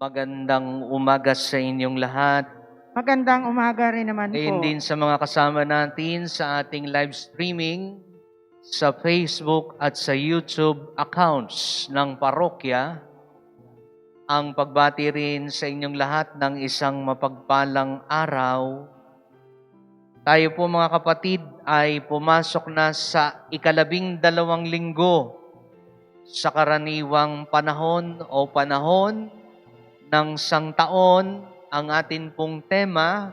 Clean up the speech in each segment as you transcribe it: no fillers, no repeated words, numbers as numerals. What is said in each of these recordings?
Magandang umaga sa inyong lahat. Magandang umaga rin naman Ayun po. din sa mga kasama natin sa ating live streaming sa Facebook at sa YouTube accounts ng parokya. Ang pagbati rin sa inyong lahat ng isang mapagpalang araw. Tayo po mga kapatid ay pumasok na sa 12 linggo sa karaniwang panahon o panahon ng sangtaon. Ang atin pong tema,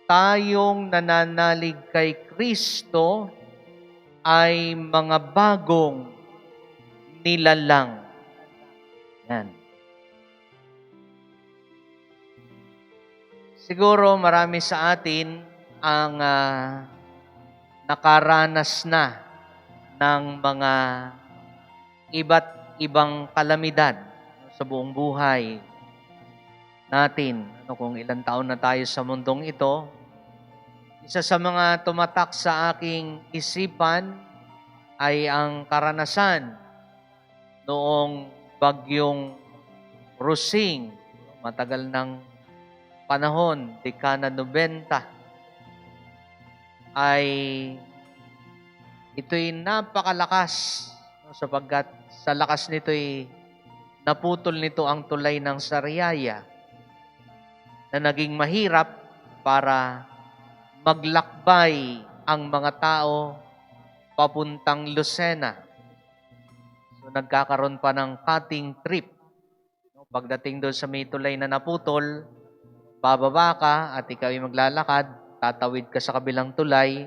tayong nananalig kay Kristo ay mga bagong nilalang. Yan. Siguro marami sa atin ang nakaranas na ng mga iba't ibang kalamidad sa buong buhay natin. Kung ilang taon na tayo sa mundong ito, isa sa mga tumatak sa aking isipan ay ang karanasan noong bagyong Rusing, matagal ng panahon, dekada 90, ay ito'y napakalakas sapagkat sa lakas nito'y naputol nito ang tulay ng Sariaya na naging mahirap para maglakbay ang mga tao papuntang Lucena. So nagkakaroon pa ng cutting trip. Pagdating doon sa may tulay na naputol, bababa ka at ikaw ay maglalakad, tatawid ka sa kabilang tulay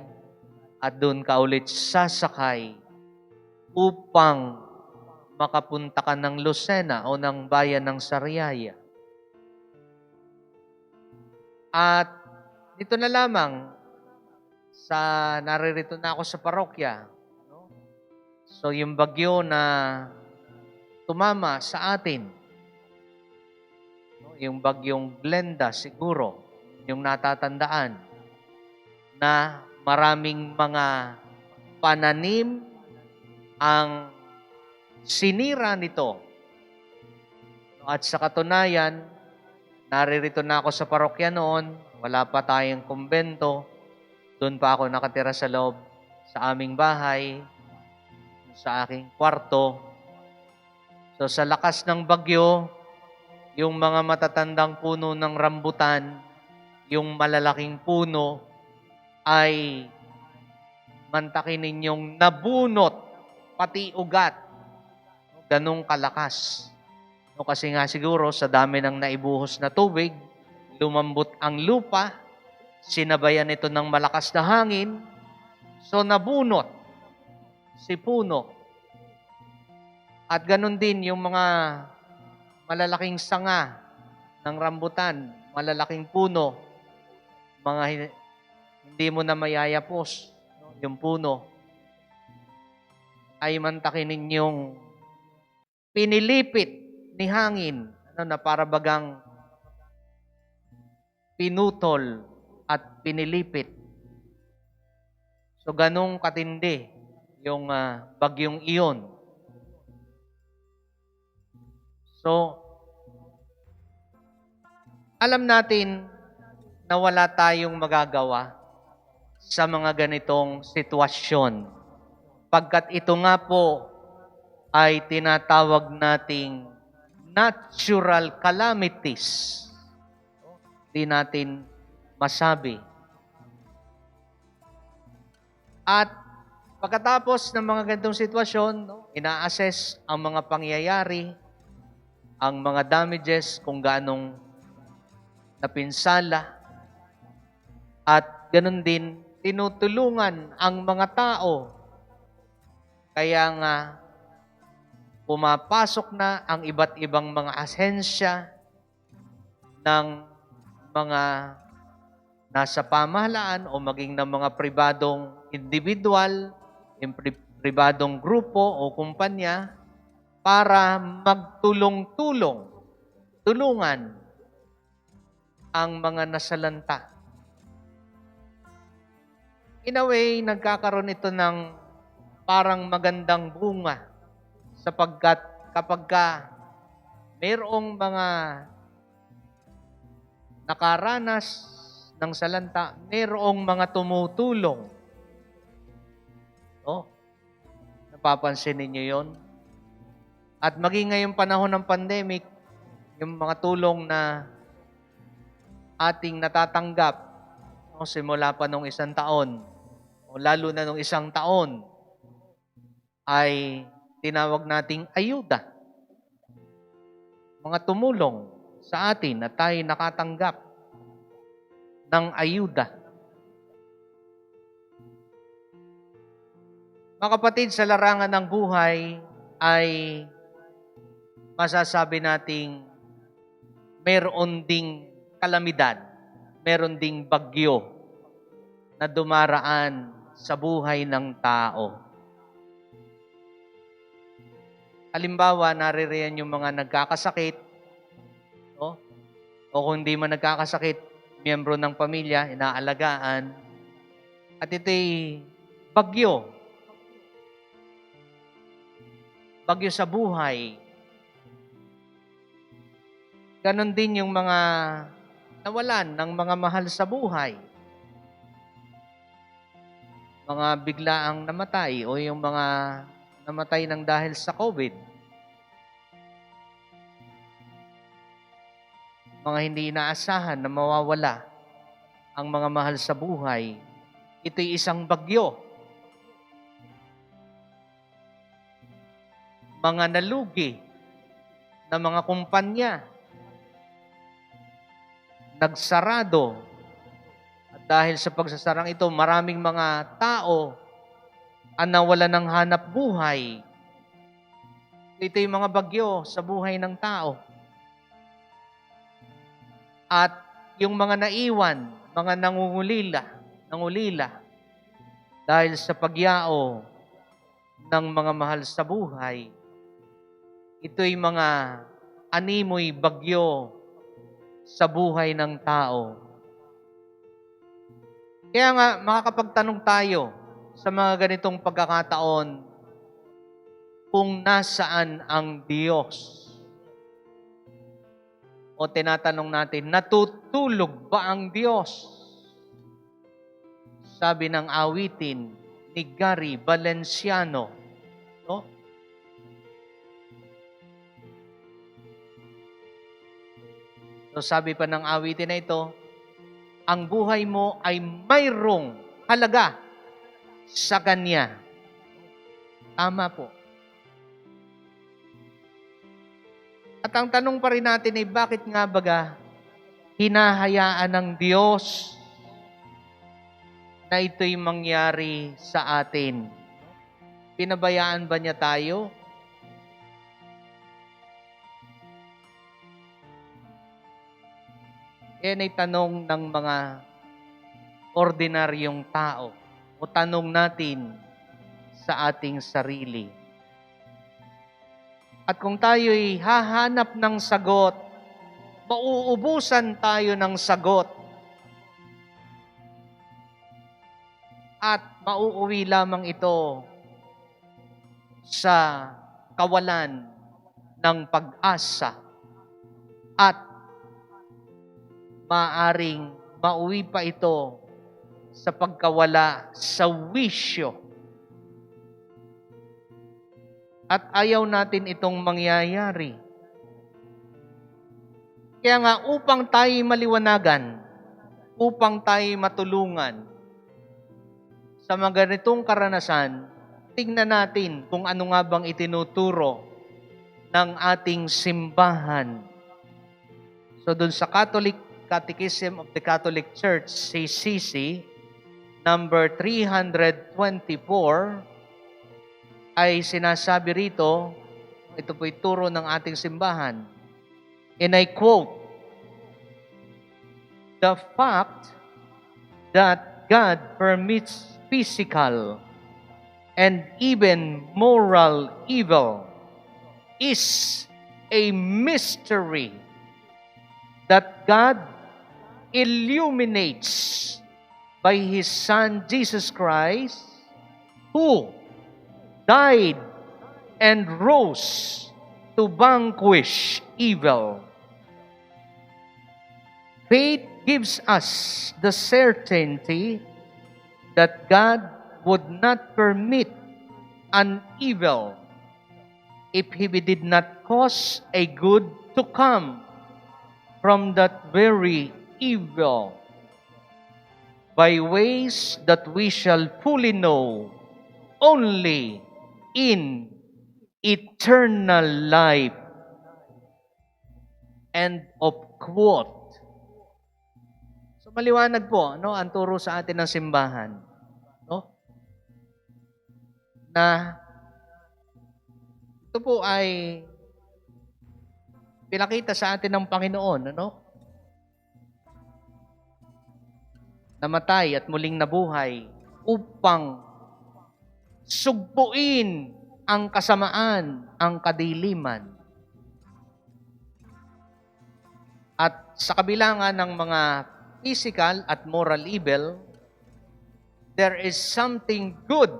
at doon ka ulit sasakay upang makapunta ka ng Lucena o ng bayan ng Sariaya. At dito na lamang naririto na ako sa parokya. So yung bagyo na tumama sa atin, yung bagyong Glenda siguro, yung natatandaan na maraming mga pananim ang sinira nito. At sa katunayan, naririto na ako sa parokya noon, wala pa tayong kumbento. Doon pa ako nakatira sa loob sa aming bahay, sa aking kwarto. So sa lakas ng bagyo, yung mga matatandang puno ng rambutan, yung malalaking puno, ay mantakin ninyong nabunot, pati ugat. Ganong kalakas. Kasi nga siguro sa dami ng naibuhos na tubig, lumambot ang lupa, sinabayan ito ng malakas na hangin, so nabunot si puno. At ganun din yung mga malalaking sanga ng rambutan, malalaking puno, mga hindi mo na mayayapos yung puno, ay mantakin ninyong pinilipit ni hangin, na para bagang pinutol at pinilipit. So ganong katindi yung bagyong iyon. So alam natin na wala tayong magagawa sa mga ganitong sitwasyon. Pagkat ito nga po ay tinatawag nating natural calamities. Hindi natin masabi. At pagkatapos ng mga ganitong sitwasyon, ina-assess ang mga pangyayari, ang mga damages, kung gaanong napinsala, at ganun din, tinutulungan ang mga tao. Kaya nga, pumapasok na ang iba't ibang mga ahensya ng mga nasa pamahalaan o maging ng mga pribadong individual, pribadong grupo o kumpanya para tulungan ang mga nasalanta. In a way, nagkakaroon ito ng parang magandang bunga sapagkat kapag mayroong mga nakaranas ng salanta, mayroong mga tumutulong. Oh, napapansin ninyo yon? At maging ngayong panahon ng pandemic, yung mga tulong na ating natatanggap, simula pa nung 1 taon, o lalo na nung 1 taon, ay tinawag nating ayuda. Mga tumulong sa atin na tayo nakatanggap ng ayuda. Mga kapatid, sa larangan ng buhay ay masasabi nating meron ding kalamidad, meron ding bagyo na dumaraan sa buhay ng tao. Halimbawa, naririyan yung mga nagkakasakit, o kung hindi man nagkakasakit, miyembro ng pamilya, inaalagaan, at ito'y bagyo. Bagyo sa buhay. Ganon din yung mga nawalan ng mga mahal sa buhay. Mga biglaang namatay o yung mga namatay ng dahil sa COVID. Mga hindi inaasahan na mawawala ang mga mahal sa buhay. Ito'y isang bagyo. Mga nalugi na mga kumpanya, nagsarado. At dahil sa pagsasarang ito, maraming mga tao ang nawala ng hanap buhay. Ito yung mga bagyo sa buhay ng tao. At yung mga naiwan, mga nangulila, dahil sa pagyao ng mga mahal sa buhay, ito'y mga animoy bagyo sa buhay ng tao. Kaya nga, makakapagtanong tayo sa mga ganitong pagkakataon kung nasaan ang Diyos. O tinatanong natin, natutulog ba ang Diyos? Sabi ng awitin ni Gary Valenciano, no? So sabi pa ng awitin na ito, ang buhay mo ay mayroong halaga sa Kanya. Tama po. At ang tanong pa rin natin ay bakit nga baga hinahayaan ng Diyos na ito'y mangyari sa atin? Pinabayaan ba niya tayo? Yan ay tanong ng mga ordinaryong tao o tanong natin sa ating sarili. At kung tayo'y hahanap ng sagot, mauubusan tayo ng sagot. At mauuwi lamang ito sa kawalan ng pag-asa. At maaring mauwi pa ito sa pagkawala sa wisyo. At ayaw natin itong mangyayari. Kaya nga, upang tayo maliwanagan, upang tayo matulungan sa mga ganitong karanasan, tingnan natin kung ano nga bang itinuturo ng ating simbahan. So, dun sa Catholic Catechism of the Catholic Church, CCC, number 324, ay sinasabi rito, ito po'y turo ng ating simbahan, and I quote, "The fact that God permits physical and even moral evil is a mystery that God illuminates by His Son, Jesus Christ, who died and rose to vanquish evil. Faith gives us the certainty that God would not permit an evil if He did not cause a good to come from that very evil, by ways that we shall fully know only in eternal life. End of quote. So maliwanag po, no, ang turo sa atin ng simbahan, no? Na ito po ay pinakita sa atin ng Panginoon, ano? Namatay at muling nabuhay upang sugpuin ang kasamaan, ang kadiliman. At sa kabila nga ng mga physical at moral evil, there is something good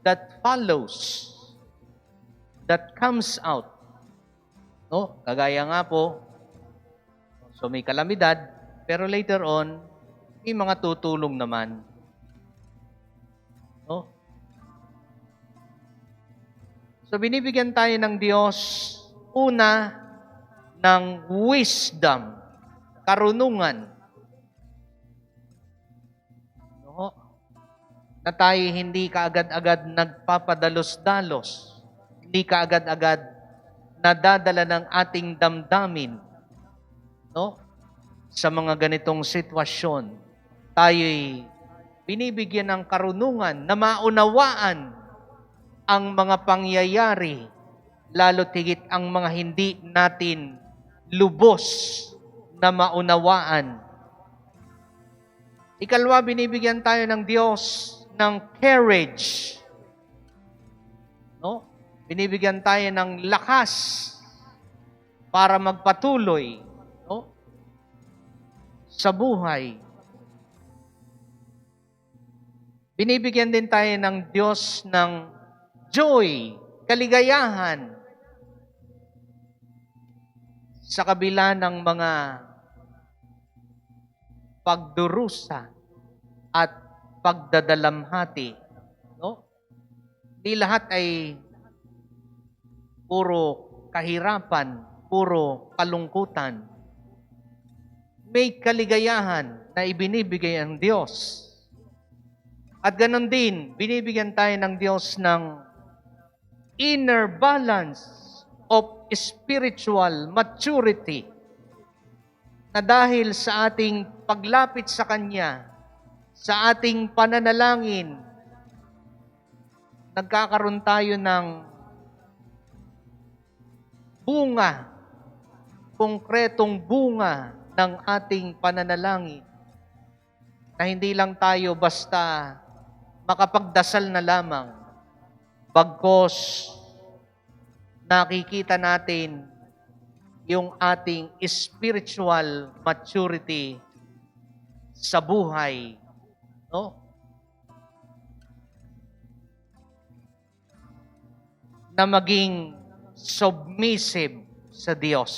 that follows, that comes out. No? Kagaya nga po, so may kalamidad, pero later on, may mga tutulong naman. No? So binibigyan tayo ng Diyos, una, ng wisdom, karunungan. No? Na tayo hindi kaagad-agad nagpapadalos-dalos, hindi kaagad-agad nadadala ng ating damdamin, no? Sa mga ganitong sitwasyon, tayo'y binibigyan ng karunungan na maunawaan ang mga pangyayari, lalo tigit ang mga hindi natin lubos na maunawaan. Ikalwa, binibigyan tayo ng Diyos ng courage. No? Binibigyan tayo ng lakas para magpatuloy, no, sa buhay. Binibigyan din tayo ng Diyos ng joy, kaligayahan, sa kabila ng mga pagdurusa at pagdadalamhati. No? Di lahat ay puro kahirapan, puro kalungkutan. May kaligayahan na ibinibigay ang Diyos. At ganon din, binibigyan tayo ng Diyos ng inner balance of spiritual maturity, na dahil sa ating paglapit sa Kanya, sa ating pananalangin, nagkakaroon tayo ng bunga, konkretong bunga ng ating pananalangin, na hindi lang tayo basta makapagdasal na lamang, bagkos nakikita natin yung ating spiritual maturity sa buhay, no? Na maging submissive sa Diyos,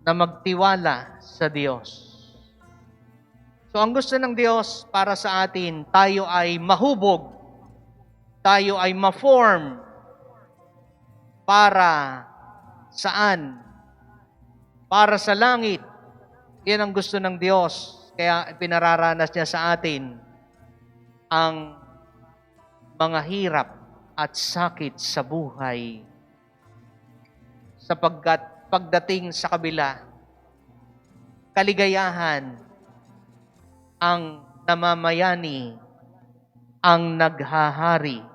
na magtiwala sa Diyos. So ang gusto ng Diyos para sa atin, tayo ay mahubog, tayo ay ma-form para saan? Para sa langit. Yan ang gusto ng Diyos. Kaya pinararanas niya sa atin ang mga hirap at sakit sa buhay. Sapagkat pagdating sa kabila, kaligayahan ang namamayani, ang naghahari.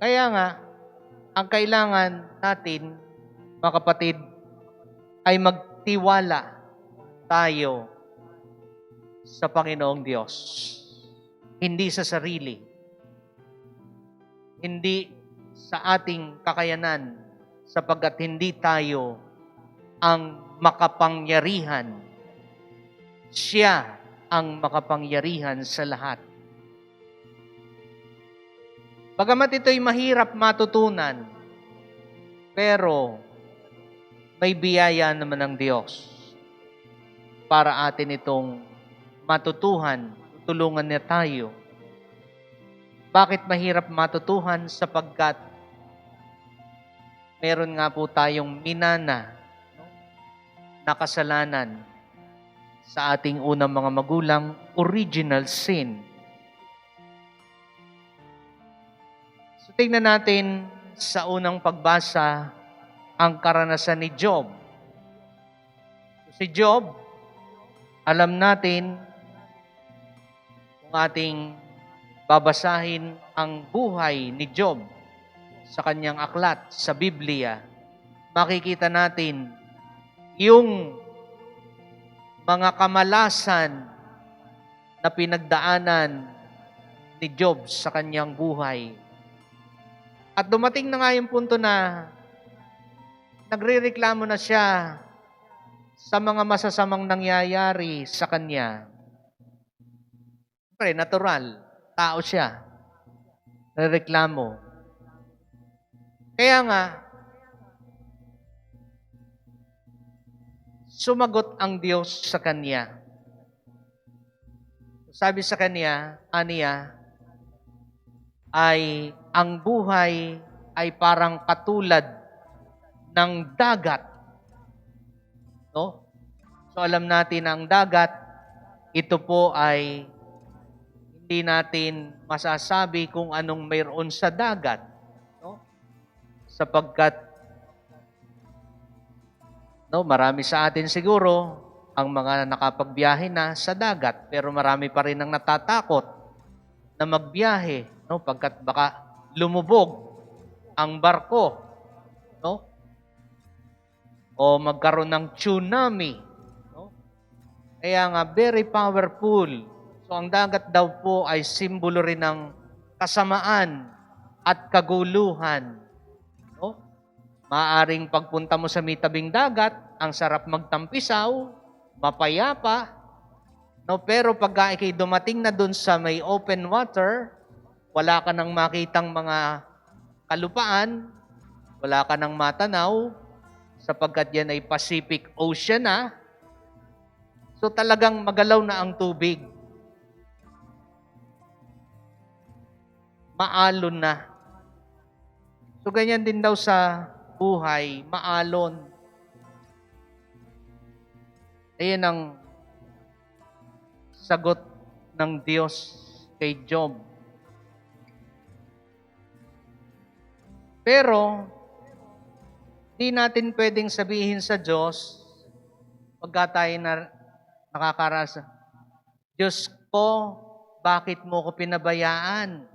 Kaya nga, ang kailangan natin, mga kapatid, ay magtiwala tayo sa Panginoong Diyos. Hindi sa sarili. Hindi sa ating kakayanan, sapagkat hindi tayo ang makapangyarihan. Siya ang makapangyarihan sa lahat. Bagamat ito'y mahirap matutunan, pero may biyaya naman ng Diyos para atin itong matutuhan, tulungan niya tayo. Bakit mahirap matutuhan? Sapagkat meron nga po tayong minana na kasalanan sa ating unang mga magulang, original sin. So tingnan natin sa unang pagbasa ang karanasan ni Job. Si Job, alam natin kung ating babasahin ang buhay ni Job sa kanyang aklat sa Biblia, makikita natin yung mga kamalasan na pinagdaanan ni Job sa kanyang buhay. At dumating na nga yung punto na nagrereklamo na siya sa mga masasamang nangyayari sa kanya. Siyempre, natural. Tao siya. Nagreklamo. Kaya nga, sumagot ang Diyos sa kanya. Sabi sa kanya, aniya, ay ang buhay ay parang katulad ng dagat. No? So alam natin ang dagat, ito po ay hindi natin masasabi kung anong mayroon sa dagat. No? Sapagkat marami sa atin siguro ang mga nakapagbiyahe na sa dagat, pero marami pa rin ang natatakot na magbiyahe, pagkat baka lumubog ang barko, o magkaroon ng tsunami. Kaya nga, very powerful. So, ang dagat daw po ay simbolo rin ng kasamaan at kaguluhan. Maaring pagpunta mo sa mitabing dagat, ang sarap magtampisaw, mapayapa, pero pagka ikay dumating na dun sa may open water, wala ka nang makitang mga kalupaan, wala ka nang matanaw, sapagkat yan ay Pacific Ocean na. So talagang magalaw na ang tubig. Maalon na. So ganyan din daw sa buhay, maalon. Ayan ang sagot ng Diyos kay Job. Pero, di natin pwedeng sabihin sa Diyos, pagka tayo nakakarasa, Diyos ko, bakit mo ko pinabayaan?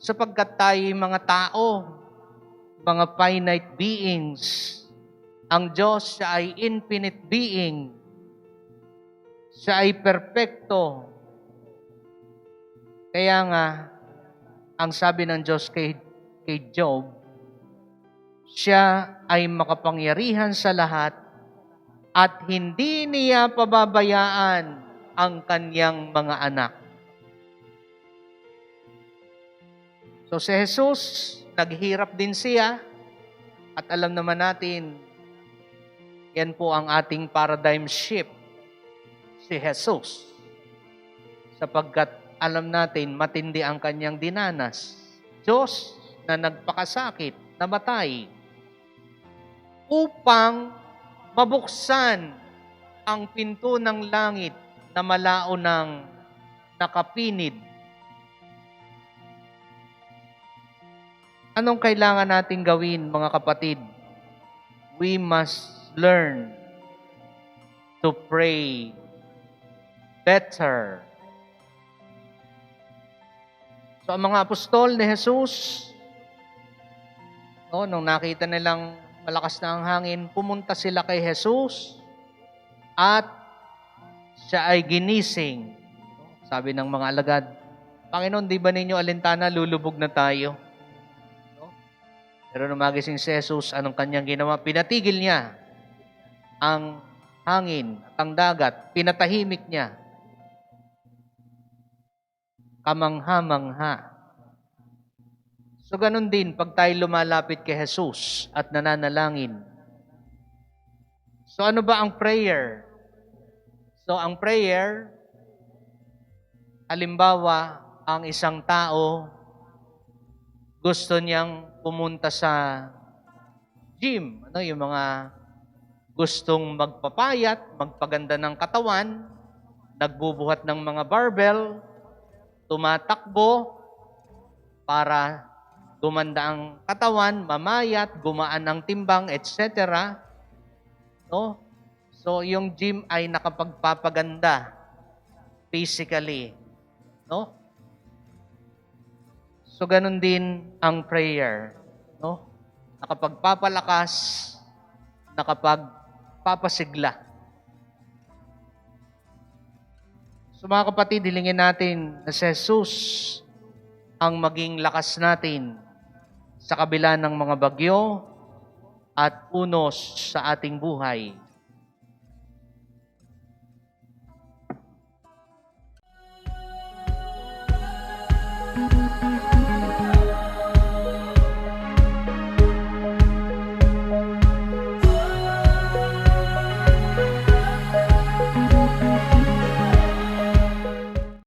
Sapagkat tayo mga tao, mga finite beings, ang Diyos, siya ay infinite being. Siya ay perfecto. Kaya nga, ang sabi ng Diyos kay Job, siya ay makapangyarihan sa lahat at hindi niya pababayaan ang kanyang mga anak. So si Jesus, naghirap din siya at alam naman natin, yan po ang ating paradigm shift, si Jesus. Sapagkat alam natin, matindi ang kanyang dinanas. Diyos na nagpakasakit, namatay, upang mabuksan ang pinto ng langit na malao ng nakapinid. Anong kailangan nating gawin, mga kapatid? We must learn to pray better. So, ang mga apostol ni Jesus, nung nakita nilang malakas na ang hangin, pumunta sila kay Jesus at siya ay ginising. Sabi ng mga alagad, Panginoon, di ba ninyo alintana, lulubog na tayo? Pero nung magising si Jesus, anong kanyang ginawa? Pinatigil niya ang hangin at ang dagat, pinatahimik niya. Kamangha-mangha. So ganun din, pag tayo lumalapit kay Jesus at nananalangin. So ano ba ang prayer? So ang prayer, halimbawa, ang isang tao gusto niyang pumunta sa gym, yung mga gustong magpapayat, magpaganda ng katawan, nagbubuhat ng mga barbell, tumatakbo para gumanda ang katawan, mamayat, gumaan ang timbang, etc. No? So yung gym ay nakapagpapaganda physically, no? So ganun din ang prayer, no? Nakapagpapalakas, nakapagpapasigla. So mga kapatid, hilingin natin na si Jesus ang maging lakas natin sa kabila ng mga bagyo at unos sa ating buhay.